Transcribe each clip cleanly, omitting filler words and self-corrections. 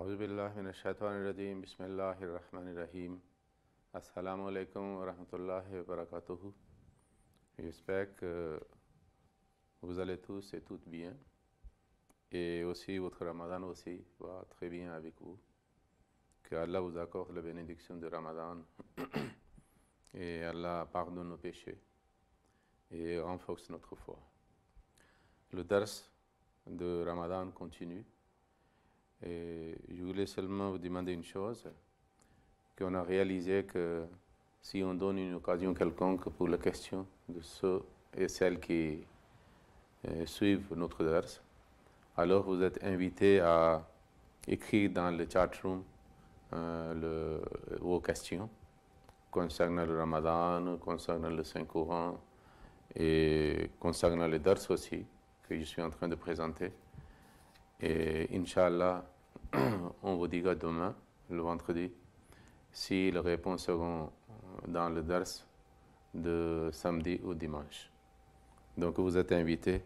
Auzubillahi minash-shaytanir-rajim. Bismillahir-rahmanir-rahim. Assalamu alaikum wa rahmatullahi wa barakatuhu. J'espère que vous allez tous et toutes bien. Et aussi votre Ramadan aussi va très bien avec vous. Que Allah vous accorde la bénédiction de Ramadan. Et Allah pardonne nos péchés. Et renforce notre foi. Le dars de Ramadan continue. Et je voulais seulement vous demander une chose, qu'on a réalisé que si on donne une occasion quelconque pour la question de ceux et celles qui suivent notre dars, alors vous êtes invités à écrire dans le chat room vos questions concernant le Ramadan, concernant le Saint-Coran et concernant les dars aussi, que je suis en train de présenter. Et Inch'Allah, on vous dira demain, le vendredi, si les réponses seront dans le dars de samedi ou dimanche. Donc vous êtes invités,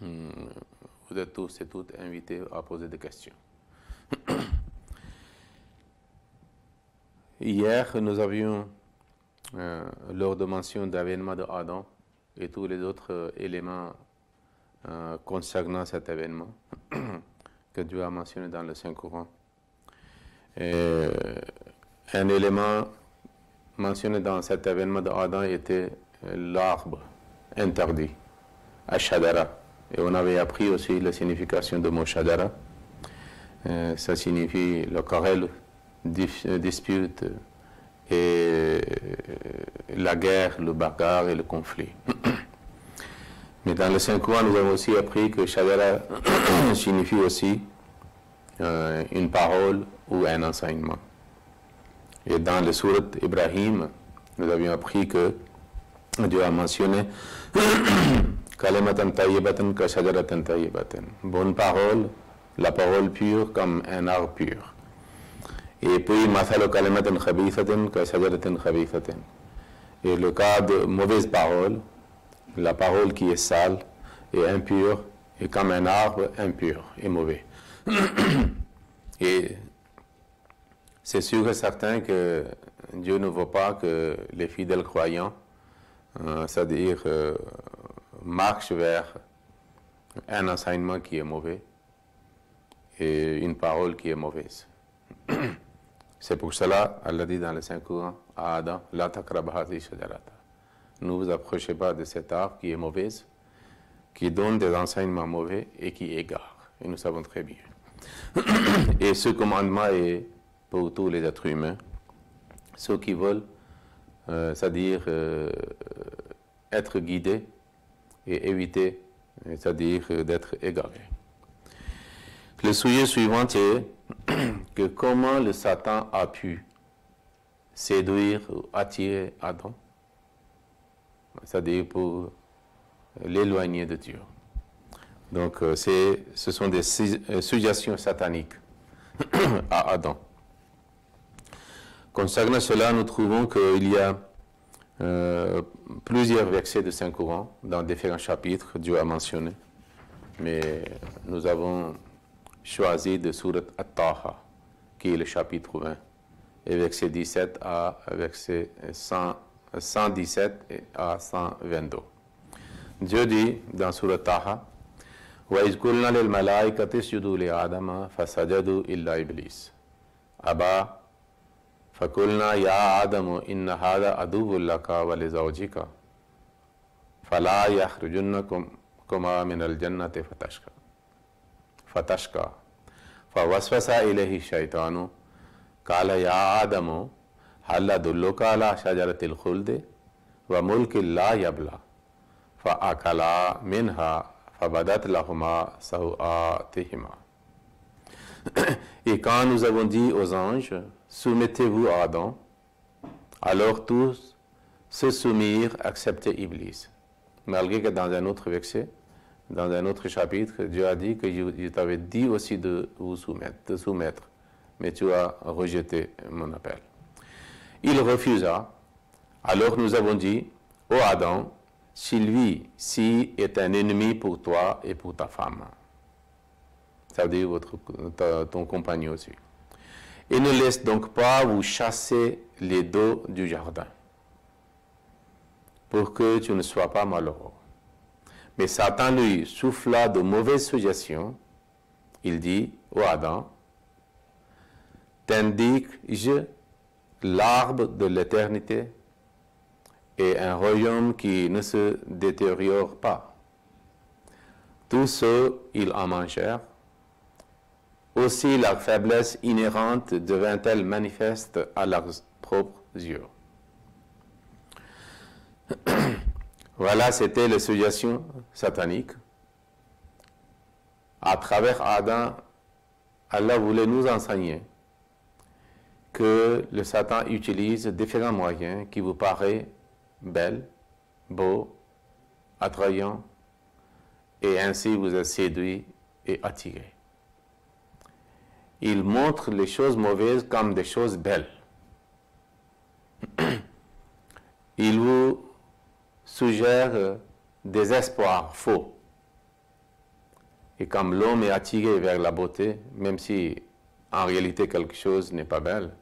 vous êtes tous et toutes invités à poser des questions. Hier, nous avions, lors de mention d'avènement de Adam et tous les autres éléments concernant cet événement que Dieu a mentionné dans le Saint-Coran. Un élément mentionné dans cet événement d'Adam était l'arbre interdit, Ash-Shadara. Et on avait appris aussi la signification de mot Shadara. Ça signifie la querelle, dispute et la guerre, le bagarre et le conflit. Mais dans le Saint-Coran, nous avons aussi appris que Shadara signifie aussi une parole ou un enseignement. Et dans le sourate Ibrahim, nous avions appris que Dieu a mentionné Kalimatan tayyibatan ka shajaratan tayyibatan. Bonne parole, la parole pure comme un arbre pur. Et puis, Mathalu kalimatan khabithatan ka shajaratan khabithatan. Et le cas de mauvaise parole, la parole qui est sale et impure est comme un arbre impur et mauvais. Et c'est sûr et certain que Dieu ne veut pas que les fidèles croyants, c'est-à-dire marchent vers un enseignement qui est mauvais et une parole qui est mauvaise. C'est pour cela, Allah dit dans le Saint-Coran à Adam, La taqraba hadhihi shajarata. Ne vous approchez pas de cet arbre qui est mauvaise, qui donne des enseignements mauvais et qui égare. Et nous savons très bien. Et ce commandement est pour tous les êtres humains, ceux qui veulent, c'est-à-dire être guidés et éviter, c'est-à-dire d'être égarés. Le sujet suivant est que comment le Satan a pu séduire ou attirer Adam, c'est-à-dire pour l'éloigner de Dieu. Donc, ce sont des suggestions sataniques à Adam. Concernant cela, nous trouvons qu'il y a plusieurs versets de Saint-Coran dans différents chapitres que Dieu a mentionnés. Mais nous avons choisi de Surat At-Taha, qui est le chapitre 20, et verset 17 à verset 117 à 122. Dieu dit dans Surat Taha, wa iz qulna lil malaikati isjudu li adama fasajadu illa iblis aba fakulna ya adamu inna hadha aduwwun laka wa li zawjika fala yakhrujunakuma min al jannati fatashqa fawaswasa ilayhi shaytanu qala ya adamu hal adulluka ala shajaratil khuldi wa mulkin la yabla fa'akala minha fabadat lahuma sawatihima. Et quand nous avons dit aux anges, soumettez-vous à Adam, alors tous se soumirent, excepté Iblis. Malgré que dans un autre verset, dans un autre chapitre, Dieu a dit que je t'avais dit aussi de vous soumettre, mais tu as rejeté mon appel. Il refusa. Alors nous avons dit, ô Adam, si lui est un ennemi pour toi et pour ta femme. ça veut dire ton compagnon aussi. Et ne laisse donc pas vous chasser les dos du jardin, pour que tu ne sois pas malheureux. Mais Satan lui souffla de mauvaises suggestions. Il dit au Adam, t'indique-je l'arbre de l'éternité et un royaume qui ne se détériore pas. Tous ceux, ils en mangèrent. Aussi leur faiblesse inhérente devint-elle manifeste à leurs propres yeux. Voilà, c'était la suggestion satanique. À travers Adam, Allah voulait nous enseigner que le Satan utilise différents moyens qui vous paraissent belles, beaux, attrayants, et ainsi vous êtes séduit et attiré. Il montre les choses mauvaises comme des choses belles. Il vous suggère des espoirs faux. Et comme l'homme est attiré vers la beauté, même si en réalité quelque chose n'est pas belle,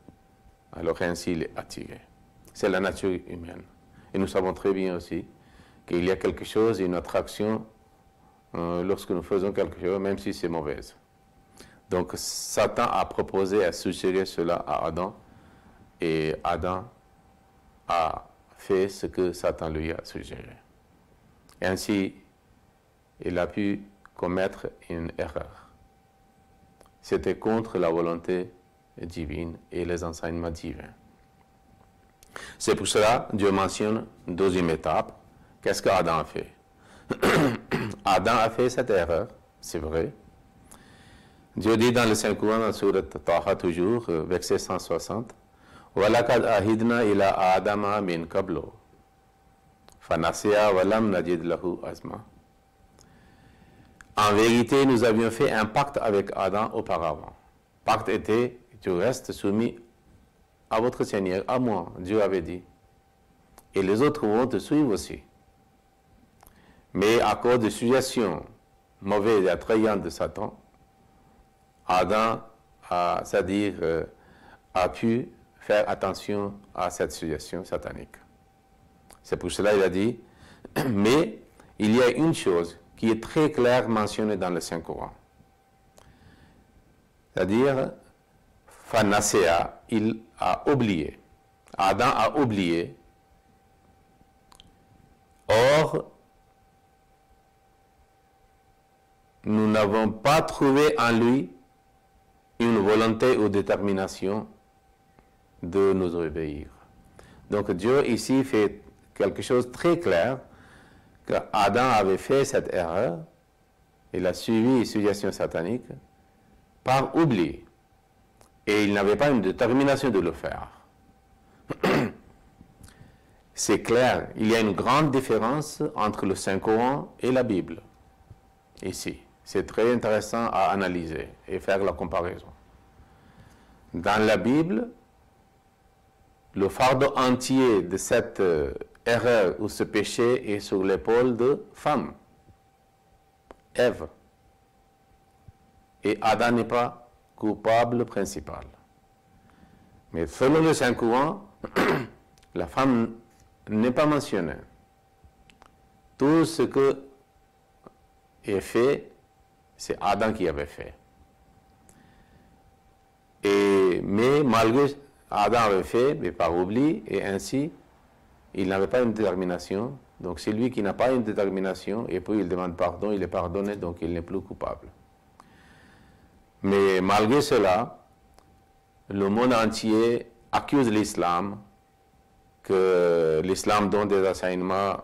alors ainsi il est attiré. C'est la nature humaine. Et nous savons très bien aussi qu'il y a quelque chose, une attraction lorsque nous faisons quelque chose, même si c'est mauvaise. Donc Satan a proposé à suggérer cela à Adam, et Adam a fait ce que Satan lui a suggéré. Et ainsi, il a pu commettre une erreur. C'était contre la volonté divine et les enseignements divins. C'est pour cela que Dieu mentionne une deuxième étape. Qu'est-ce qu'Adam a fait? Adam a fait cette erreur, c'est vrai. Dieu dit dans le Saint-Coran, dans Surat Taha toujours, verset 160, وَلَقَدْ أَهِدْنَا إِلَىٰ آدَمَ مِنْ قَبْلُ فَنَسِيَا وَلَمْ نَجِدْ لَهُ عَزْمًا. En vérité, nous avions fait un pacte avec Adam auparavant. Le pacte était, tu restes soumis à votre Seigneur, à moi, Dieu avait dit. Et les autres vont te suivre aussi. Mais à cause des suggestions mauvaises et attrayantes de Satan, Adam c'est-à-dire, a pu faire attention à cette suggestion satanique. C'est pour cela qu'il a dit, mais il y a une chose qui est très claire mentionnée dans le Saint-Coran. C'est-à-dire, Fanasea, il a oublié. Adam a oublié. Or, nous n'avons pas trouvé en lui une volonté ou détermination de nous obéir. Donc Dieu ici fait quelque chose de très clair, que Adam avait fait cette erreur, il a suivi les suggestions sataniques par oubli, et il n'avait pas une détermination de le faire. C'est clair, il y a une grande différence entre le Saint-Coran et la Bible, ici. C'est très intéressant à analyser et faire la comparaison. Dans la Bible, le fardeau entier de cette erreur ou ce péché est sur l'épaule de femme, Ève. Et Adam n'est pas coupable principal. Mais selon le Saint-Coran, la femme n'est pas mentionnée. Tout ce que est fait, c'est Adam qui avait fait. Mais malgré Adam avait fait, mais par oubli, et ainsi, il n'avait pas une détermination. Donc c'est lui qui n'a pas une détermination, et puis il demande pardon, il est pardonné, donc il n'est plus coupable. Mais malgré cela, le monde entier accuse l'islam, que l'islam donne des enseignements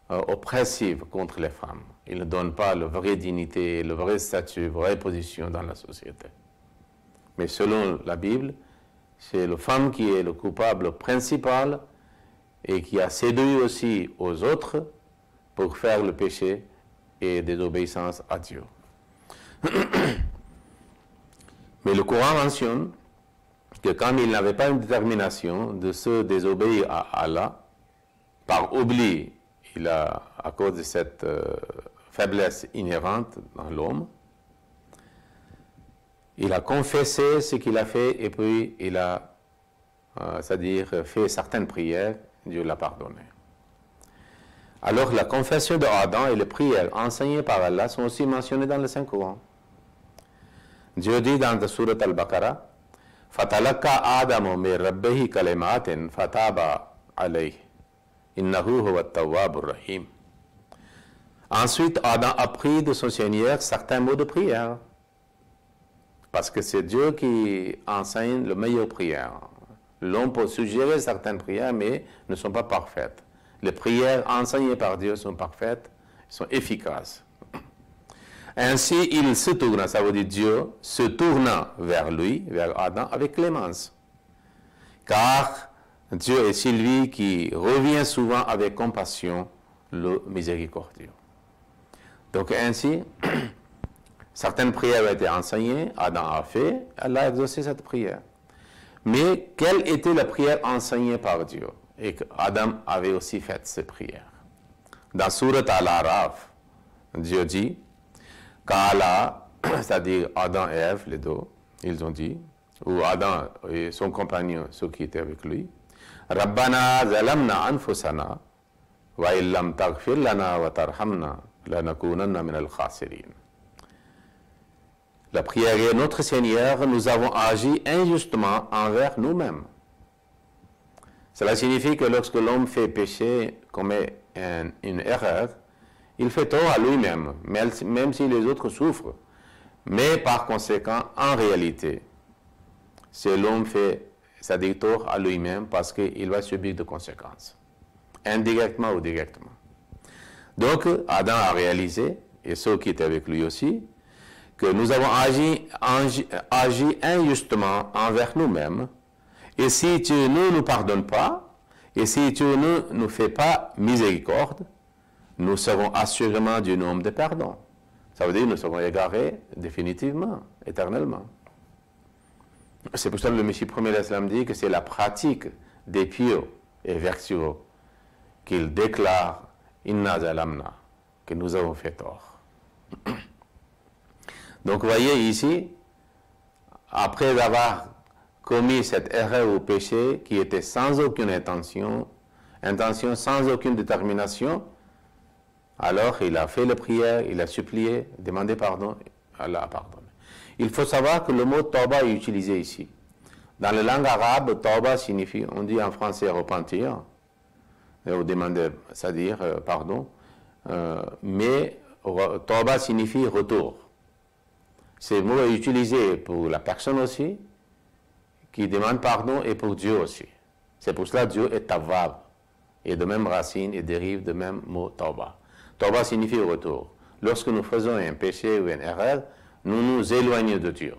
oppressifs contre les femmes. Il ne donne pas la vraie dignité, le vrai statut, la vraie position dans la société. Mais selon la Bible, c'est la femme qui est le coupable principal et qui a séduit aussi aux autres pour faire le péché et désobéissance à Dieu. Mais le Coran mentionne que quand il n'avait pas une détermination de se désobéir à Allah, par oubli, à cause de cette faiblesse inhérente dans l'homme, il a confessé ce qu'il a fait et puis il a, c'est-à-dire fait certaines prières, Dieu l'a pardonné. Alors la confession d'Adam et les prières enseignées par Allah sont aussi mentionnées dans le Saint-Coran. Dieu dit dans la sourate Al-Baqarah, فَتَلَقَّى آدَمُ مِنْ رَبِّهِ كَلِمَاتٍ فَتَابَ عَلَيْهِ إِنَّهُ هُوَ التَّوَّابُ الرَّحِيمُ. Ensuite, Adam a pris de son Seigneur certains mots de prière. Parce que c'est Dieu qui enseigne le meilleur prière. L'homme peut suggérer certaines prières, mais ne sont pas parfaites. Les prières enseignées par Dieu sont parfaites, sont efficaces. Ainsi, il se tourna, ça veut dire Dieu, se tourna vers lui, vers Adam, avec clémence. Car Dieu est celui qui revient souvent avec compassion, le miséricordieux. Donc ainsi, certaines prières ont été enseignées, Adam a fait, Allah a exaucé cette prière. Mais quelle était la prière enseignée par Dieu? Et qu'Adam avait aussi fait ces prières. Dans Surat Al-Araf, Dieu dit, qu'Allah, c'est-à-dire Adam et Ève, les deux, ils ont dit, ou Adam et son compagnon, ceux qui étaient avec lui, Rabbana zalamna anfusana, wa illam taghfir lana wa tarhamna, lanakunanna min al-khasirin. La prière est notre Seigneur, nous avons agi injustement envers nous-mêmes. Cela signifie que lorsque l'homme fait péché, commet une erreur, il fait tort à lui-même, même si les autres souffrent. Mais par conséquent, en réalité, c'est l'homme fait, c'est-à-dire tort à lui-même parce qu'il va subir des conséquences, indirectement ou directement. Donc, Adam a réalisé, et ceux qui étaient avec lui aussi, que nous avons agi injustement envers nous-mêmes, et si Dieu ne nous pardonne pas, et si Dieu ne nous fait pas miséricorde, nous serons assurément du nombre de pardons. Ça veut dire que nous serons égarés définitivement, éternellement. C'est pour ça que le Messie premier l'Islam dit que c'est la pratique des pieux et vertueux qu'il déclare « Inna zalamna » que nous avons fait tort. Donc vous voyez ici, après avoir commis cette erreur ou péché qui était sans aucune intention sans aucune détermination, alors il a fait la prière, il a supplié, demandé pardon, Allah a pardonné. Il faut savoir que le mot tauba est utilisé ici. Dans la langue arabe, tauba signifie, on dit en français repentir, ou demander, c'est-à-dire pardon, mais tauba signifie retour. Ce mot est utilisé pour la personne aussi, qui demande pardon, et pour Dieu aussi. C'est pour cela que Dieu est tawwab, et de même racine, et dérive de même mot tauba. Tauba signifie retour. Lorsque nous faisons un péché ou une erreur, nous nous éloignons de Dieu.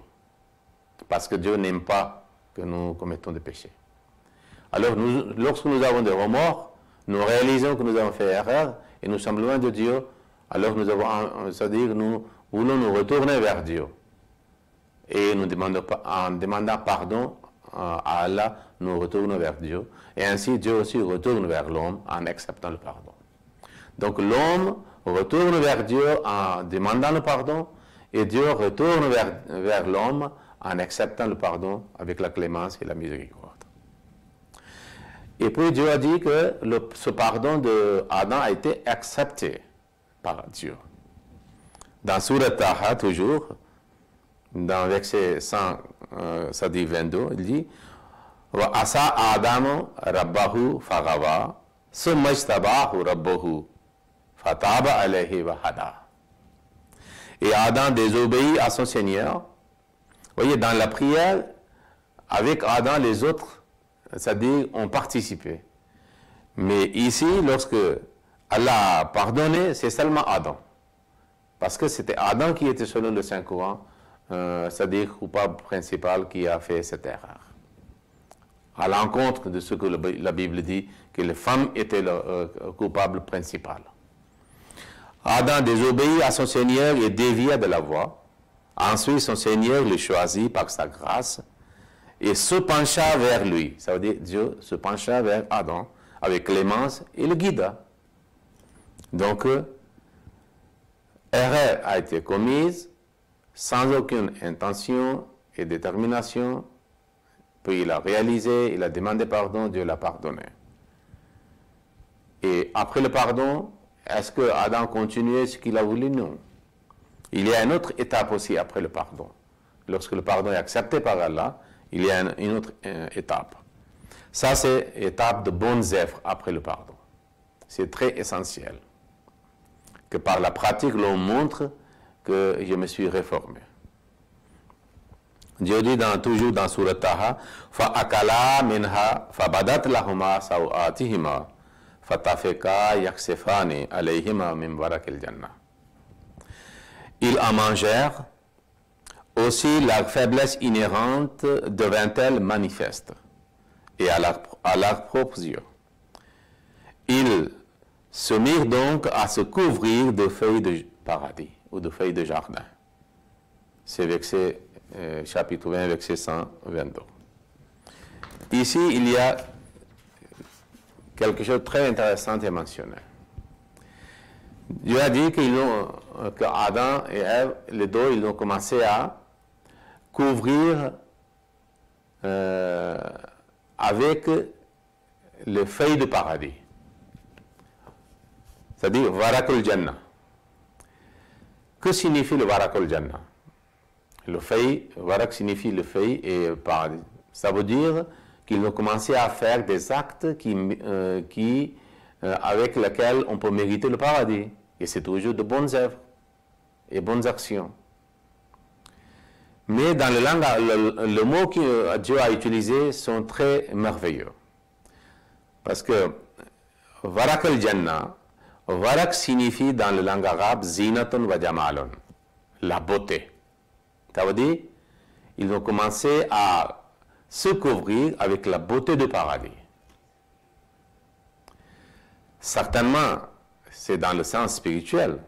Parce que Dieu n'aime pas que nous commettons des péchés. Alors, lorsque nous avons des remords, nous réalisons que nous avons fait erreur, et nous sommes loin de Dieu, alors nous avons, c'est-à-dire nous voulons nous retourner vers Dieu. Et nous en demandant pardon à Allah, nous retournons vers Dieu. Et ainsi, Dieu aussi retourne vers l'homme en acceptant le pardon. Donc l'homme retourne vers Dieu en demandant le pardon, et Dieu retourne vers l'homme en acceptant le pardon avec la clémence et la miséricorde. Et puis Dieu a dit que ce pardon d'Adam a été accepté par Dieu. Dans Surat Taha, toujours, dans verset 122, il dit Wa asa Adamu rabbahu faghawa summa ijtabahu rabbuhu fataba alayhi wa hada. Et Adam désobéit à son Seigneur. Vous voyez, dans la prière, avec Adam, les autres, c'est-à-dire, ont participé. Mais ici, lorsque Allah a pardonné, c'est seulement Adam. Parce que c'était Adam qui était, selon le Saint-Coran, c'est-à-dire coupable principal qui a fait cette erreur. À l'encontre de ce que la Bible dit, que les femmes étaient le coupable principal. Adam désobéit à son Seigneur et dévia de la voie. Ensuite, son Seigneur le choisit par sa grâce et se pencha vers lui. Ça veut dire Dieu se pencha vers Adam avec clémence et le guida. Donc, erreur a été commise, sans aucune intention et détermination, puis il a réalisé, il a demandé pardon, Dieu l'a pardonné. Et après le pardon, est-ce que Adam continuait ce qu'il a voulu? Non. Il y a une autre étape aussi après le pardon. Lorsque le pardon est accepté par Allah, il y a une autre étape. Ça, c'est l'étape de bonnes œuvres après le pardon. C'est très essentiel. Que par la pratique, l'on montre que je me suis réformé. Dieu dit toujours dans Surat Taha, فَأَكَلَا مِنْهَا فَبَدَتْ لَهُمَا سَوْآتِهِمَا فَتَفِقَا يَخْسِفَانِ عَلَيْهِمَا مِنْ وَرَقِ الْجَنَّةِ. Ils en mangèrent, aussi leur faiblesse inhérente devint-elle manifeste, et à leurs propres yeux. Ils se mirent donc à se couvrir de feuilles de paradis, ou de feuilles de jardin. C'est verset, chapitre 20, verset 122. Ici, il y a quelque chose de très intéressant à mentionner. Dieu a dit qu'Adam et Ève, les deux, ils ont commencé à couvrir avec les feuilles de paradis. C'est-à-dire Warakul Jannah. Que signifie le Warakul Jannah? Le feuille, Warak signifie le feuille et paradis. Ça veut dire qu'ils ont commencé à faire des actes avec lesquels on peut mériter le paradis. Et c'est toujours de bonnes œuvres et bonnes actions. Mais dans le mot que Dieu a utilisé sont très merveilleux. Parce que Warak al-Jannah, Warak signifie dans le langue arabe Zinatun wa Jamalun, la beauté. Ça veut dire, ils ont commencé à se couvrir avec la beauté du paradis. Certainement, c'est dans le sens spirituel.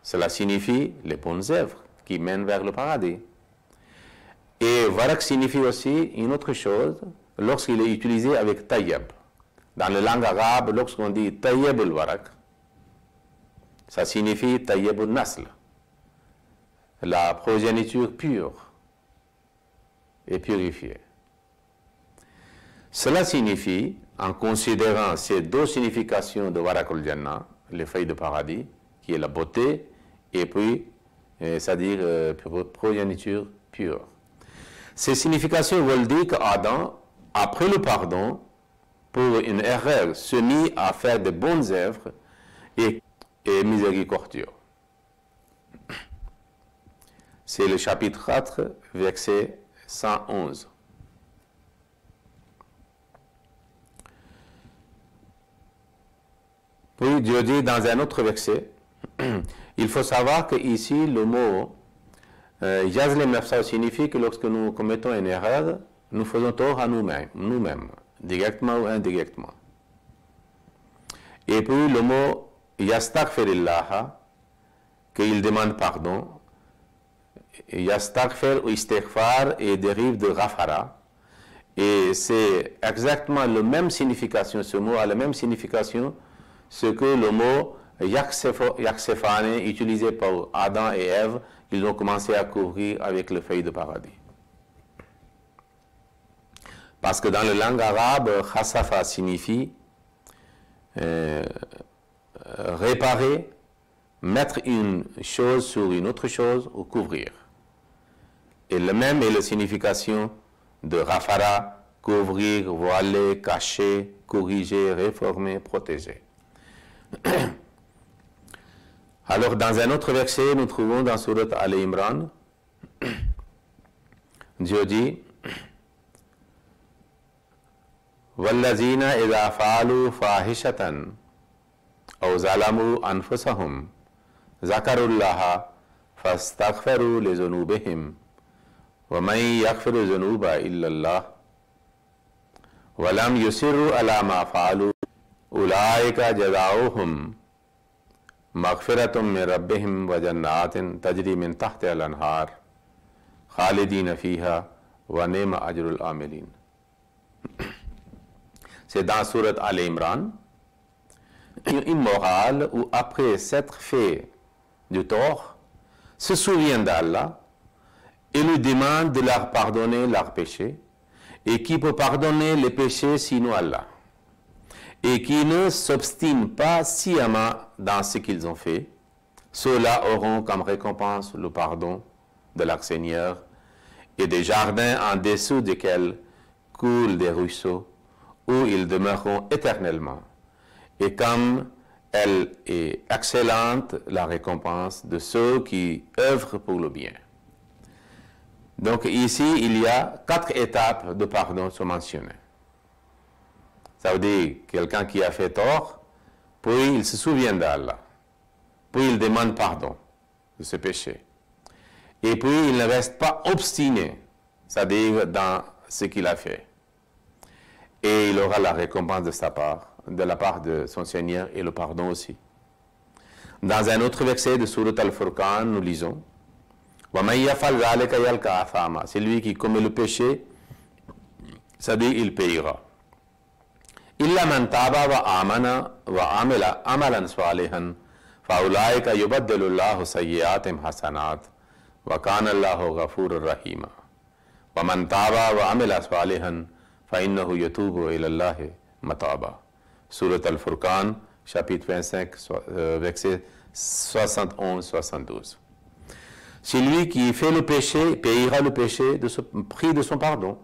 Cela signifie les bonnes œuvres qui mènent vers le paradis. Et Warak signifie aussi une autre chose lorsqu'il est utilisé avec tayyib. Dans la langue arabe, lorsqu'on dit tayyib al-warak, ça signifie tayyib al-nasl, la progéniture pure et purifiée. Cela signifie, en considérant ces deux significations de Warak al-Jannah, les feuilles de paradis, qui est la beauté, et puis, c'est-à-dire progéniture pure. Ces significations veulent dire qu'Adam, après le pardon, pour une erreur, se mit à faire de bonnes œuvres et miséricordieux. C'est le chapitre 4, verset 111. Puis Dieu dit dans un autre verset, il faut savoir que ici le mot Yazlem nafsa signifie que lorsque nous commettons une erreur, nous faisons tort à nous-mêmes, directement ou indirectement. Et puis le mot Yastaghfirillah, qu'il demande pardon, Yastaghfir ou Istighfar et dérive de Ghafara. Et c'est exactement la même signification, ce mot a la même signification, ce que le mot Yaksefane, utilisé par Adam et Ève, ils ont commencé à couvrir avec le feuille de paradis. Parce que dans la langue arabe, Khasafa signifie réparer, mettre une chose sur une autre chose ou couvrir. Et le même est la signification de Rafara, couvrir, voiler, cacher, corriger, réformer, protéger. Alors, dans un autre verset, nous trouvons dans Surat Al-Imran, Dieu dit وَالَّذِينَ إِذَا فَعَلُوا فَاحِشَةً أَوْ ظَلَمُوا أَنفُسَهُمْ ذَكَرُوا اللَّهَ فَاسْتَغْفَرُوا لِذُنُوبِهِمْ وَمَن يَغْفِرُ الذُّنُوبَ إِلَّا اللَّهُ وَلَمْ يُصِرُّوا عَلَى مَا فَعَلُوا أُولَئِكَ جَزَاؤُهُمْ مغفرة من ربهم وجنات تجري من تحتها الأنهار خالدين فيها ونعم أجر العاملين. C'est dans Surat Al-Imran, une morale où après s'être fait du tort, se souvient d'Allah et lui demande de leur pardonner leurs péchés, et qui peut pardonner les péchés sinon Allah, et qui ne s'obstinent pas sciemment dans ce qu'ils ont fait, ceux-là auront comme récompense le pardon de leur Seigneur et des jardins en dessous desquels coulent des ruisseaux, où ils demeureront éternellement. Et comme elle est excellente, la récompense de ceux qui œuvrent pour le bien. Donc ici, il y a 4 étapes de pardon sont mentionnées. Ça veut dire quelqu'un qui a fait tort, puis il se souvient d'Allah, puis il demande pardon de ce péché. Et puis il ne reste pas obstiné, c'est-à-dire dans ce qu'il a fait. Et il aura la récompense de sa part, de la part de son Seigneur, et le pardon aussi. Dans un autre verset de Surat Al-Furqan, nous lisons c'est lui qui commet le péché, c'est-à-dire il payera. إِلَّا مَنْ تَابَ وَآمَنَ وَعَمِلَ عَمَلًا صَالِحًا فَأُولَٰئِكَ يُبَدِّلُ اللَّهُ سَيِّئَاتِهِمْ حَسَنَاتٍ وَكَانَ اللَّهُ غَفُورًا رَحِيمًا وَمَنْ تَابَ وَعَمِلَ صَالِحًا فَإِنَّهُ يَتُوبُ إِلَى اللَّهِ مَتَابًا. Surat Al-Furqan, chapitre 25, verset 71-72. Celui qui fait le péché payera le péché de ce prix de son pardon.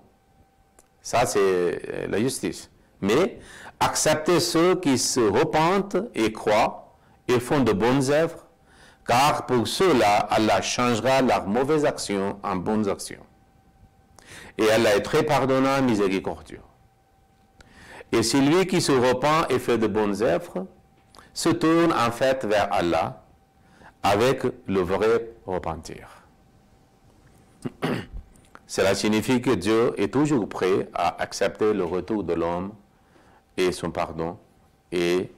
Ça, c'est la justice. Mais acceptez ceux qui se repentent et croient et font de bonnes œuvres, car pour ceux-là, Allah changera leurs mauvaises actions en bonnes actions. Et Allah est très pardonnant, miséricordieux. Et celui qui se repent et fait de bonnes œuvres se tourne en fait vers Allah avec le vrai repentir. Cela signifie que Dieu est toujours prêt à accepter le retour de l'homme et son pardon, et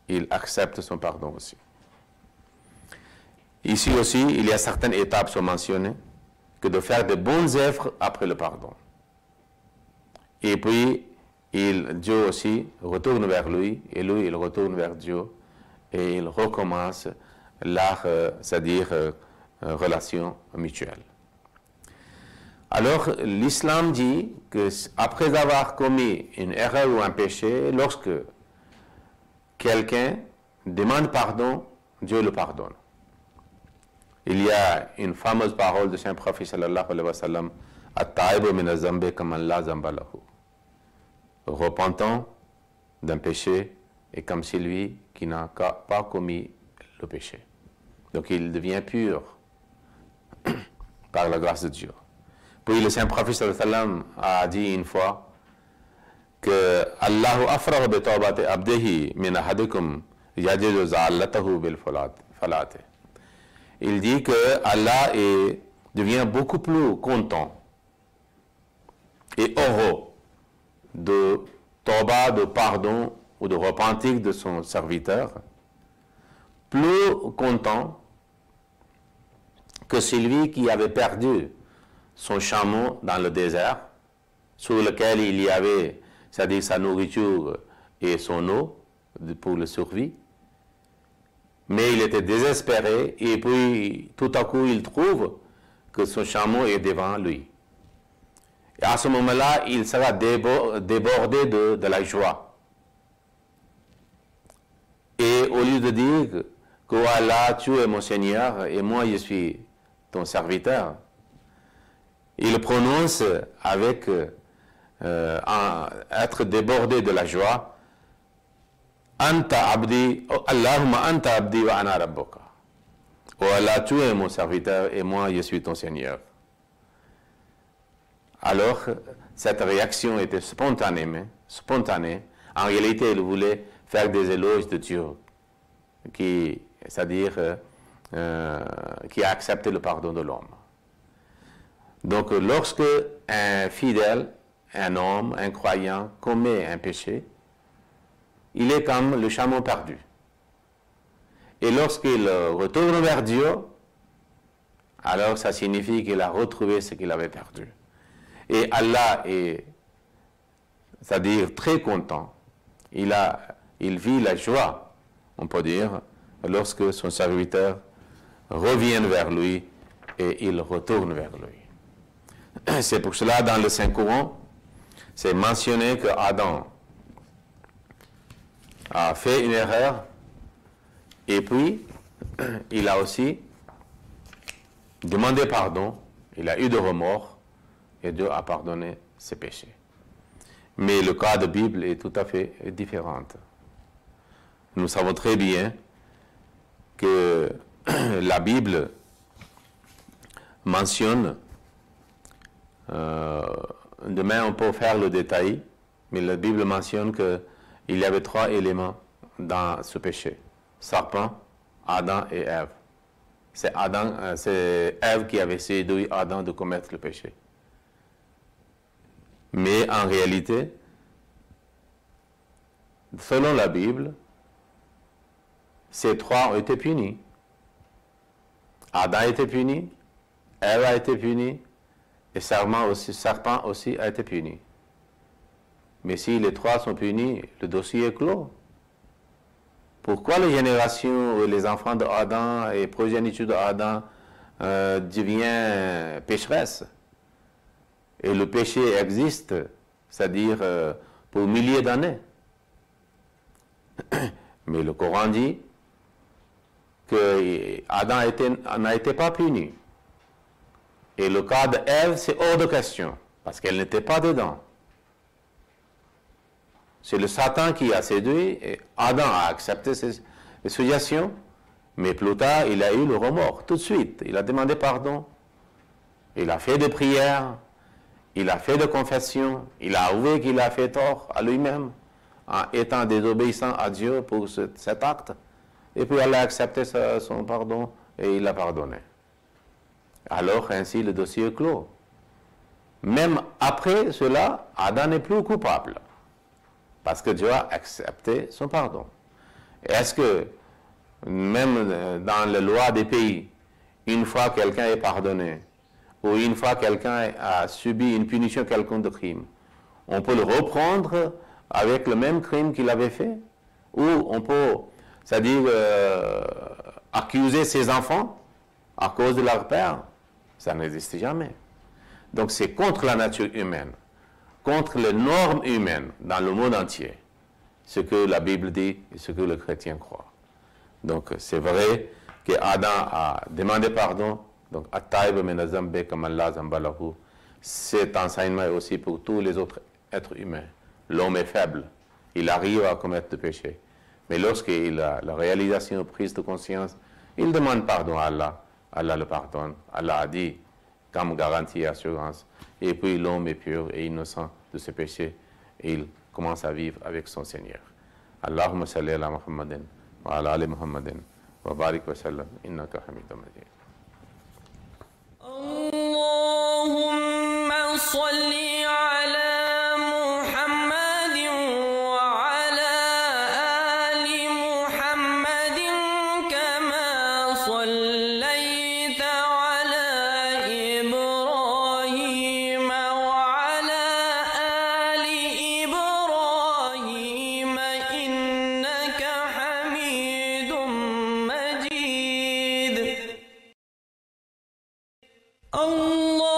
il accepte son pardon aussi. Ici aussi, il y a certaines étapes sont mentionnées, que de faire de bonnes œuvres après le pardon. Et puis, Dieu aussi retourne vers lui, et lui, il retourne vers Dieu, et il recommence leur, c'est-à-dire relation mutuelle. Alors, l'islam dit que après avoir commis une erreur ou un péché, lorsque quelqu'un demande pardon, Dieu le pardonne. Il y a une fameuse parole de Saint Prophète sallallahu alayhi wa sallam, at-ta'ibu min az-zambi kaman la zamba lahu. Repentant d'un péché est comme celui qui n'a pas commis le péché. Donc il devient pur par la grâce de Dieu. Puis le Saint Prophète sallallahu alayhi wa sallam a dit une fois que Allahu afrahu bi tawbati abdihi min ahadikum yajidu za'allatahu bil falati. Il dit que Allah devient beaucoup plus content et heureux de tawba, de pardon ou de repentir de son serviteur, plus content que celui qui avait perdu son chameau dans le désert, sur lequel il y avait, c'est-à-dire sa nourriture et son eau pour le survie. Mais il était désespéré, et puis tout à coup il trouve que son chameau est devant lui. Et à ce moment-là, il sera débordé de la joie. Et au lieu de dire que Allah, tu es mon Seigneur et moi je suis ton serviteur, il prononce avec être débordé de la joie, Anta abdi, Allahumma anta abdi wa ana rabbuka. Oh Allah, tu es mon serviteur et moi je suis ton Seigneur. Alors, cette réaction était spontanée. En réalité, il voulait faire des éloges de Dieu, c'est-à-dire qui a accepté le pardon de l'homme. Donc, lorsque un fidèle, un homme, un croyant commet un péché, il est comme le chameau perdu. Et lorsqu'il retourne vers Dieu, alors ça signifie qu'il a retrouvé ce qu'il avait perdu. Et Allah est, c'est-à-dire très content. Il vit la joie, on peut dire, lorsque son serviteur reviennent vers lui et ils retournent vers lui. C'est pour cela, dans le Saint-Coran, c'est mentionné que Adam a fait une erreur et puis il a aussi demandé pardon, il a eu de remords et Dieu a pardonné ses péchés. Mais le cas de Bible est tout à fait différent. Nous savons très bien que la Bible mentionne, demain on peut faire le détail, mais la Bible mentionne qu'il y avait 3 éléments dans ce péché. Serpent, Adam et Ève. C'est Ève qui avait séduit Adam de commettre le péché. Mais en réalité, selon la Bible, ces 3 ont été punis. Adam a été puni, Ève a été punie, et serpent aussi a été puni. Mais si les 3 sont punis, le dossier est clos. Pourquoi les générations, les enfants d'Adam et progéniture d'Adam deviennent pécheresses? Et le péché existe, c'est-à-dire pour milliers d'années. Mais le Coran dit que Adam n'a été pas puni. Et le cas d'Ève, c'est hors de question, parce qu'elle n'était pas dedans. C'est le Satan qui a séduit, et Adam a accepté ces suggestions, mais plus tard, il a eu le remords, tout de suite. Il a demandé pardon, il a fait des prières, il a fait des confessions, il a avoué qu'il a fait tort à lui-même, en étant désobéissant à Dieu pour cet acte. Et puis elle a accepté son pardon et il l'a pardonné. Alors ainsi le dossier est clos. Même après cela, Adam n'est plus coupable. Parce que Dieu a accepté son pardon. Est-ce que, même dans les lois des pays, une fois quelqu'un est pardonné, ou une fois quelqu'un a subi une punition quelconque de crime, on peut le reprendre avec le même crime qu'il avait fait? Ou on peut, c'est-à-dire, accuser ses enfants à cause de leur père? Ça n'existe jamais. Donc c'est contre la nature humaine, contre les normes humaines dans le monde entier, ce que la Bible dit et ce que le chrétien croit. Donc c'est vrai que Adam a demandé pardon, donc cet enseignement est aussi pour tous les autres êtres humains. L'homme est faible, il arrive à commettre des péchés, mais lorsqu'il a la réalisation prise de conscience, il demande pardon à Allah, Allah le pardonne, Allah a dit comme garantie et assurance. Et puis l'homme est pur et innocent de ses péchés et il commence à vivre avec son Seigneur. Allahumma salli ala Muhammadin wa ala ali Muhammadin wa barik wa sallam innaka hamidun majid. Allahumma salli ala Muhammadin wa ala ali Muhammadin kama sallaita ala Ibrahim wa ala ali Ibrahim innaka Hamidum Majid. Allah